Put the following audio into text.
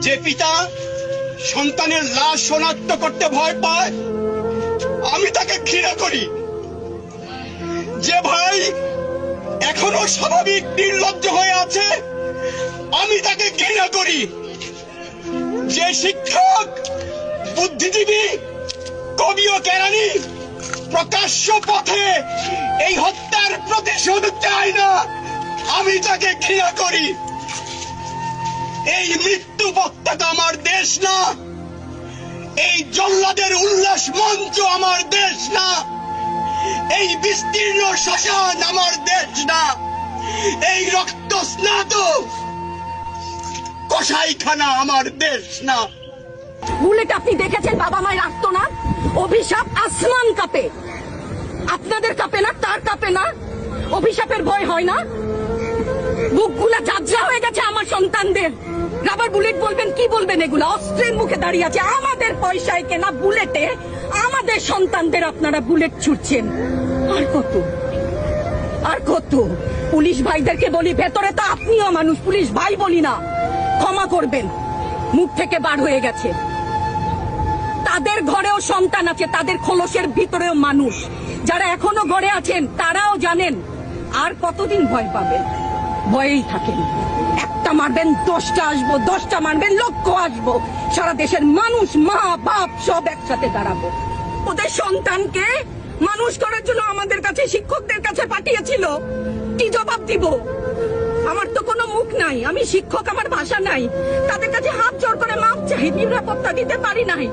যে পিতা সন্তানের লাশ শনাক্ত করতে ভয় পায় আমি তাকে ঘৃণা করি। যে ভাই এখনো স্বাভাবিক নির্লজ্জ হয়ে আছে আমি তাকে ঘৃণা করি। যে শিক্ষক, বুদ্ধিজীবী, কবি ও কেরানি প্রকাশ্য পথে এই হত্যার প্রতিশোধ চায় না আমি তাকে ঘৃণা করি। এই মৃত্যু পতাকা আমার দেশ না, এই জল্লাদের উল্লাস মঞ্চ আমার দেশ না, এই বিস্তীর্ণ শ্মশান আমার দেশ না, এই রক্ত স্নাত কসাইখানা আমার দেশ না। বুলেট আপনি দেখেছেন বাবা মায়ের আর্তনাদ, অভিশাপ আসমান কাঁপে। আপনাদের কাঁপে না? তার কাঁপে না? অভিশাপের ভয় হয় না? বুকগুলা ঝাঁঝরা হয়ে গেছে আমার সন্তানদের। রাবার বুলেট বলবেন কি বলবেন? এগুলা অস্ত্রের মুখে দাঁড়িয়ে আছে, আমাদের পয়সায় কেনা বুলেটে আমাদের সন্তানদের আপনারা বুলেট ছুটছেন। আর কত আর কত? পুলিশ ভাইদেরকে বলি, ভেতরে তো আপনিও মানুষ, পুলিশ ভাই বলি না, ক্ষমা করবেন, মুখ থেকে বার হয়ে গেছে। তাদের ঘরেও সন্তান আছে, তাদের খোলসের ভিতরেও মানুষ। যারা এখনো ঘরে আছেন তারাও জানেন আর কতদিন ভয় পাবেন। ভয়েই থাকেন। একটা মারবেন 10টা আসবো, 10টা মারবেন লক্ষ আসবো। সারা দেশের মানুষ, মা বাপ সব একসাথে দাঁড়াবো। ওদের সন্তানকে মানুষ করার জন্য আমাদের কাছে, শিক্ষকদের কাছে পাঠিয়েছিল। কি জবাব দিব? আমার তো কোনো মুখ নাই, আমি শিক্ষক, আমার ভাষা নাই। তাদের কাছে হাত জোড় করে মাপ চাই, নিরাপত্তা দিতে পারি নাই।